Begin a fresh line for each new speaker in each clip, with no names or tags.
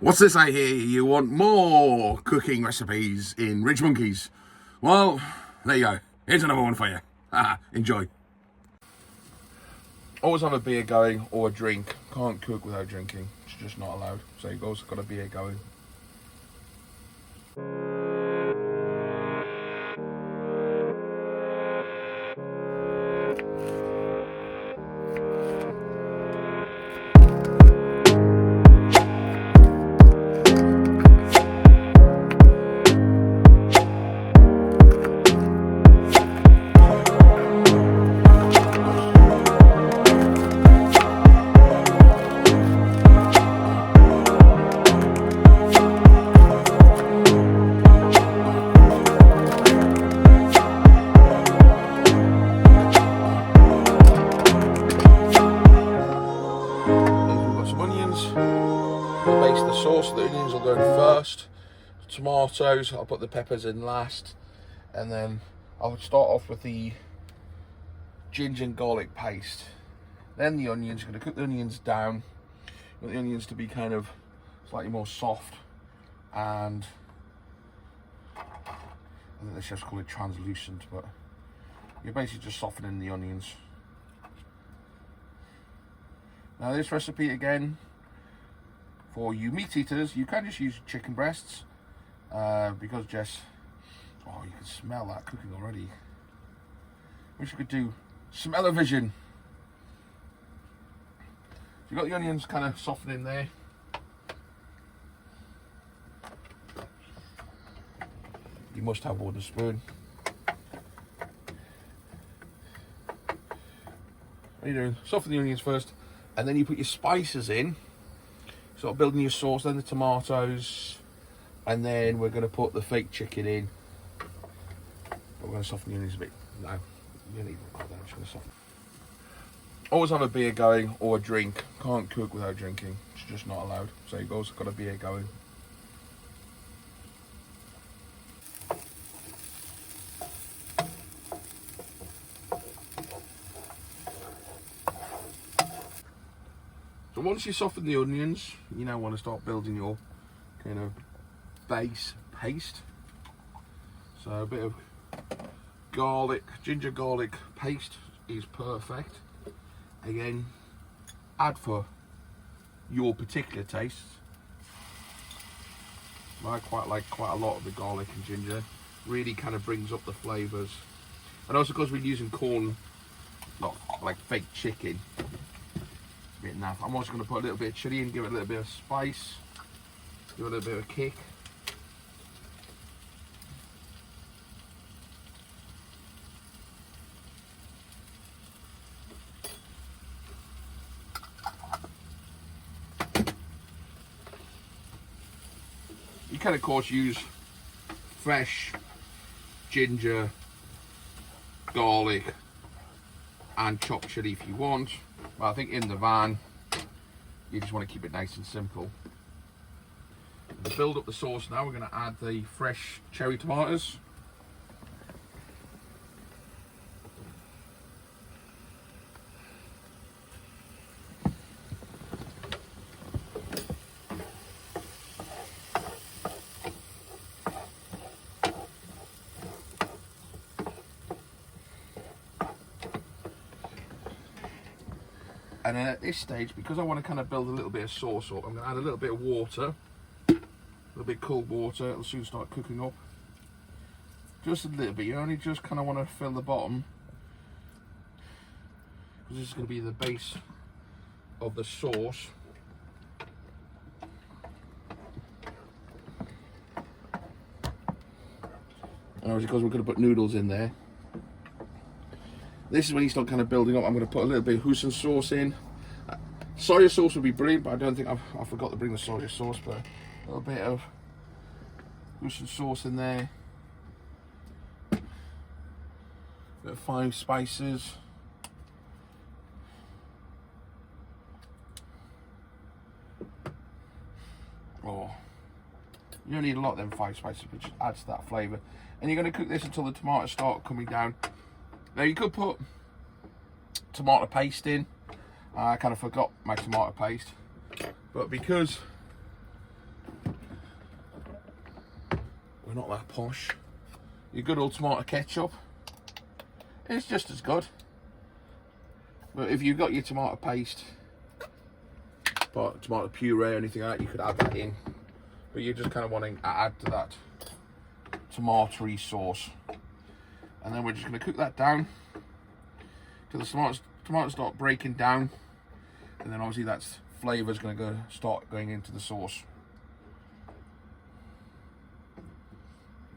What's this I hear? You want more cooking recipes in RidgeMonkeys? Well, there you go. Here's another one for you. Enjoy. Always have a beer going or a drink. Can't cook without drinking. It's just not allowed. So you've always got a beer going. Baste the sauce, the onions will go in first, tomatoes, I'll put the peppers in last, and then I'll start off with the ginger and garlic paste, then the onions. I'm going to cook the onions down. I want the onions to be kind of slightly more soft, and I think the chefs call it translucent, but you're basically just softening the onions. Now this recipe again, for you meat eaters, you can just use chicken breasts, because Jess, oh, you can smell that cooking already. Wish you could do smell-o-vision. You've got the onions kind of softening there. You must have a wooden spoon. What are you doing? Soften the onions first, and then you put your spices in. Sort of building your sauce, then the tomatoes, and then we're going to put the fake chicken in. But we're going to soften the onions a bit. No, you don't need to put that. I'm just going to soften. Always have a beer going or a drink. Can't cook without drinking. It's just not allowed. So you've also got a beer going. So once you soften the onions, you now want to start building your kind of base paste. So a bit of garlic, ginger garlic paste is perfect. Again, add for your particular taste. I quite like quite a lot of the garlic and ginger. Really kind of brings up the flavours. And also because we're using corn, not like fake chicken. Bit naff. I'm also going to put a little bit of chili in, give it a little bit of spice, give it a little bit of a kick. You can of course use fresh ginger, garlic and chopped chili if you want. But I think in the van, you just want to keep it nice and simple. To build up the sauce now, we're going to add the fresh cherry tomatoes. And then at this stage, because I want to kind of build a little bit of sauce up, I'm going to add a little bit of water, a little bit of cold water. It'll soon start cooking up. Just a little bit. You only just kind of want to fill the bottom, because this is going to be the base of the sauce. And obviously, because we're going to put noodles in there. This is when you start kind of building up. I'm going to put a little bit of hoisin sauce in. Soya sauce would be brilliant, but I don't think I forgot to bring the soya sauce. But a little bit of hoisin sauce in there. A bit of fine spices. Oh, you don't need a lot of them fine spices, but just adds to that flavour. And you're going to cook this until the tomatoes start coming down. Now you could put tomato paste in. I kind of forgot my tomato paste, but because we're not that posh. Your good old tomato ketchup. It's just as good. But if you've got your tomato paste, but tomato puree or anything like that, you could add that in. But you're just kind of wanting to add to that tomatoey sauce. And then we're just going to cook that down till the tomatoes start breaking down. And then obviously that flavour is going to start going into the sauce.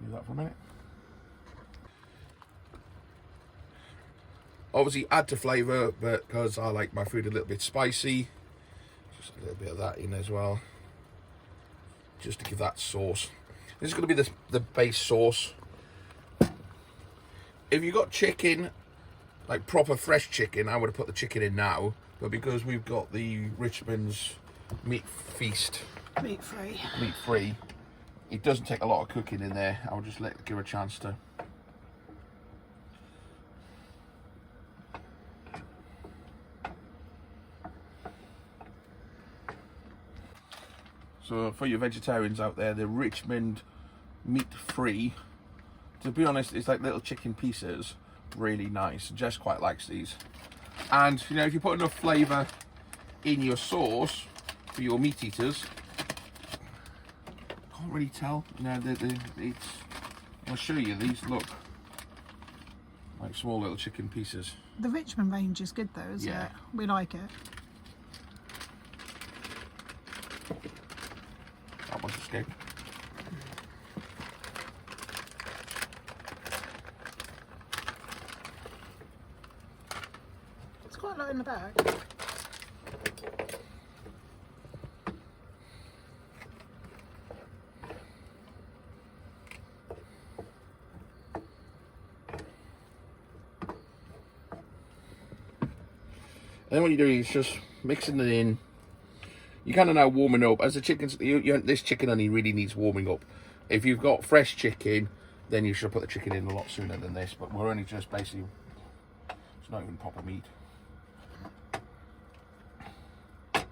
Do that for a minute. Obviously add to flavour, but because I like my food a little bit spicy, just a little bit of that in as well, just to give that sauce. This is going to be the base sauce. If you got chicken, like proper fresh chicken, I would have put the chicken in now, but because we've got the Richmond's meat feast, meat free, it doesn't take a lot of cooking in there. I'll just give it a chance to. So for you vegetarians out there, the Richmond meat free, to be honest, it's like little chicken pieces, really nice. Jess quite likes these. And you know, if you put enough flavour in your sauce for your meat eaters, can't really tell. You know, I'll show you. These look like small little chicken pieces.
The Richmond range is good though, isn't it? We like it.
That one's escaped.
It's quite a lot in the bag.
And then what you're doing is just mixing it in. You kind of now warming up. As the chicken's, this chicken only really needs warming up. If you've got fresh chicken, then you should put the chicken in a lot sooner than this. But we're only just basically, it's not even proper meat. And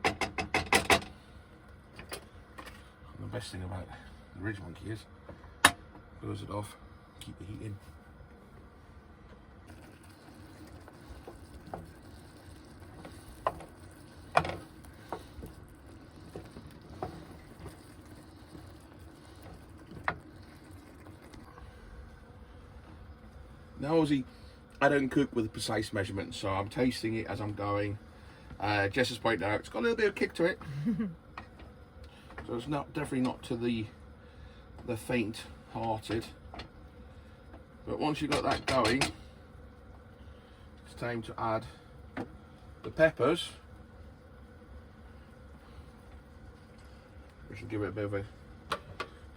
the best thing about the RidgeMonkey is, close it off, keep the heat in. Now obviously I don't cook with precise measurements, so I'm tasting it as I'm going. Jess has pointed out it's got a little bit of kick to it. So it's definitely not to the faint hearted. But once you've got that going, it's time to add the peppers, which will give it a bit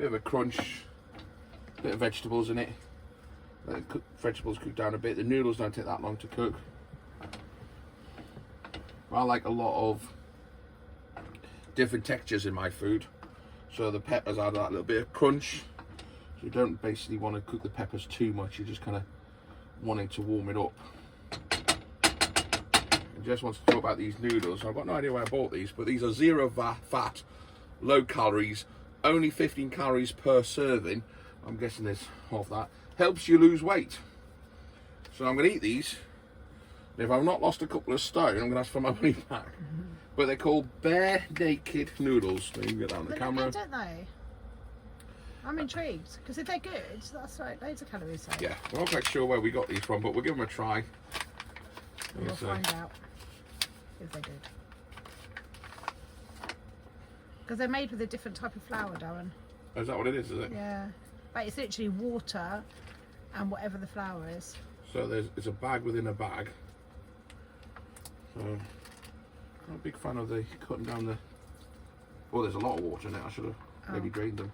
of a crunch, bit of vegetables in it. Vegetables cook down a bit. The noodles don't take that long to cook. I like a lot of different textures in my food, so the peppers add that little bit of crunch. So you don't basically want to cook the peppers too much. You're just kind of wanting to warm it up. And Jess wants to talk about these noodles. I've got no idea where I bought these, but these are zero fat, low calories, only 15 calories per serving. I'm guessing there's half that. Helps you lose weight. So I'm going to eat these. And if I've not lost a couple of stone, I'm going to ask for my money back. But they're called bare naked noodles. So you can get that on the camera.
Don't they? I'm intrigued, because if they're good, that's like loads of calories. So.
Yeah, we're not quite sure where we got these from, but we'll give them a try.
And we'll find out if they're good. Because they're made with a different type of flour, Darren.
Oh, is that what it is it?
Yeah. But it's literally water and whatever the flour is.
So it's a bag within a bag. So I'm not a big fan of the cutting down the. Oh, there's a lot of water in it. I should have maybe drained them.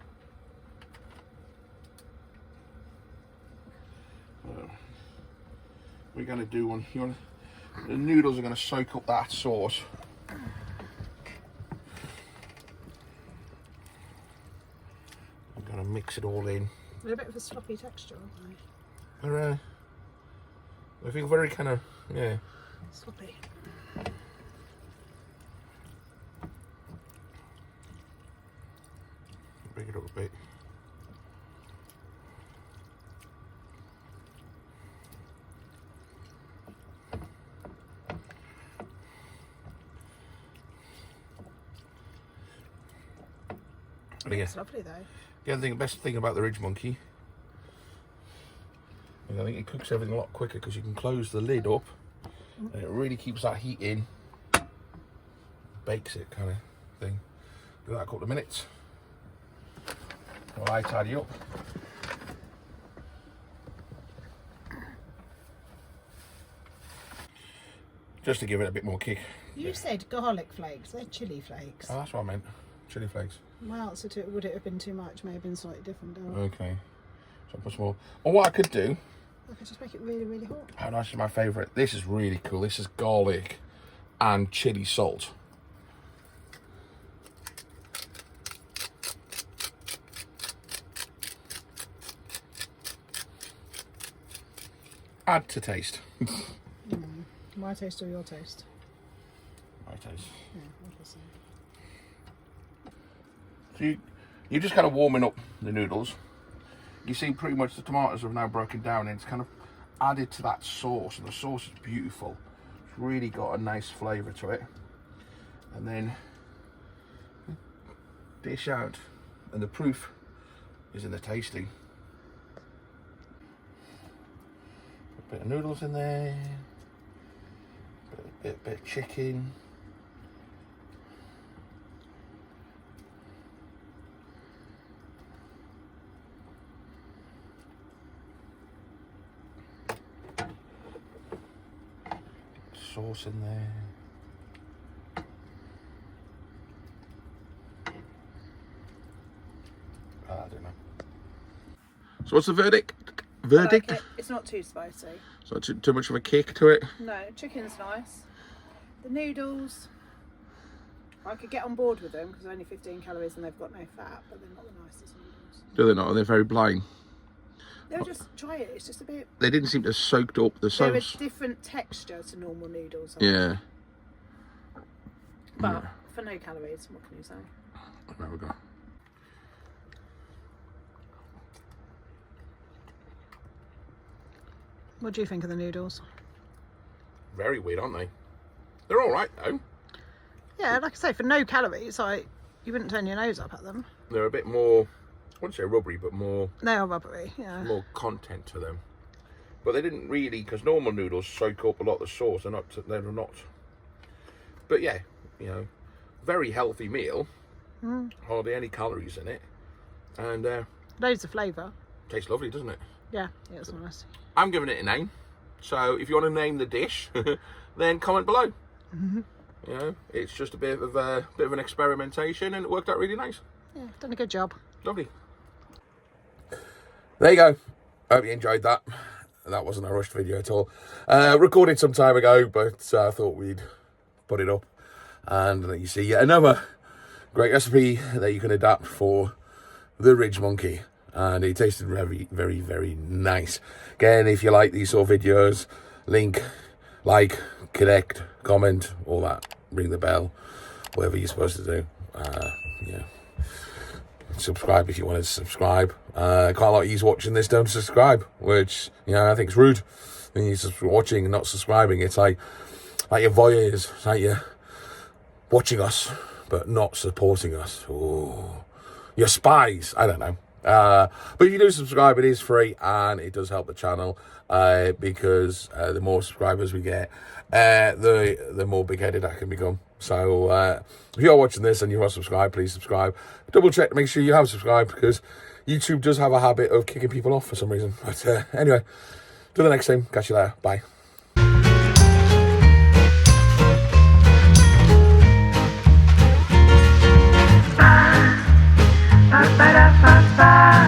We're going to do one. The noodles are going to soak up that sauce. I'm going to mix it all in.
They're a bit of a sloppy texture, aren't they?
They're, I think very kind of, yeah.
Sloppy.
Bring it up a bit.
It's lovely though.
The other thing, best thing about the RidgeMonkey, I think it cooks everything a lot quicker because you can close the lid up and it really keeps that heat in, bakes it kind of thing. Do that a couple of minutes while I tidy up. Just to give it a bit more kick.
You said garlic flakes, they're chilli flakes.
Oh, that's what I meant. Chili flakes.
My answer to it, would it have been too much? May have been slightly different.
Okay. So I'll put some more. Or what I could do,
I could just make it really, really hot.
how nice is my favourite? This is really cool. This is garlic and chili salt. Add to taste.
My taste or your taste?
My taste.
Yeah, obviously.
So you're just kind of warming up the noodles. You see pretty much the tomatoes have now broken down and it's kind of added to that sauce, and the sauce is beautiful. It's really got a nice flavour to it. And then dish out, and the proof is in the tasting. A bit of noodles in there, bit of chicken. Sauce in there. I don't know. So what's the verdict? Verdict?
I like it. It's not too spicy.
So too much of a kick to it?
No, chicken's nice. The noodles, I could get on board with them because they're only 15 calories and they've got no fat, but they're not the nicest noodles.
Do they not? They're very bland.
They'll just try it. It's just a bit.
They didn't seem to have soaked up the
They're a
sauce.
different texture to normal noodles.
Yeah.
But for no calories, what can you say?
There we go.
What do you think of the noodles?
Very weird, aren't they? They're all right though.
Yeah, like I say, for no calories, you wouldn't turn your nose up at them.
They're a bit more, I wouldn't say rubbery, but more
They are rubbery, yeah.
more content to them. But they didn't really, because normal noodles soak up a lot of the sauce. They're not. But yeah, you know, very healthy meal. Hardly any calories in it, and
Loads of flavour.
tastes lovely, doesn't it?
Yeah, it's nice.
I'm giving it a name. So if you want to name the dish, then comment below. You know, it's just a bit of an experimentation, and it worked out really nice.
Yeah, done a good job.
Lovely. There you go. Hope you enjoyed that. That wasn't a rushed video at all. Recorded some time ago, but I thought we'd put it up. And you see yet another great recipe that you can adapt for the RidgeMonkey. And it tasted very, very, very nice. Again, if you like these sort of videos, like, connect, comment, all that. Ring the bell, whatever you're supposed to do. Yeah. Subscribe if you want to subscribe. Quite a lot of you watching this don't subscribe, which, you know, I think is rude. When you're watching and not subscribing, it's like you're voyeurs. It's like you're watching us, but not supporting us. Ooh. You're spies. I don't know. But if you do subscribe, it is free and it does help the channel because the more subscribers we get, the more big-headed I can become. So if you're watching this and you want to subscribe, please subscribe. Double check to make sure you have subscribed, because YouTube does have a habit of kicking people off for some reason. But anyway, till the next time, catch you later. Bye.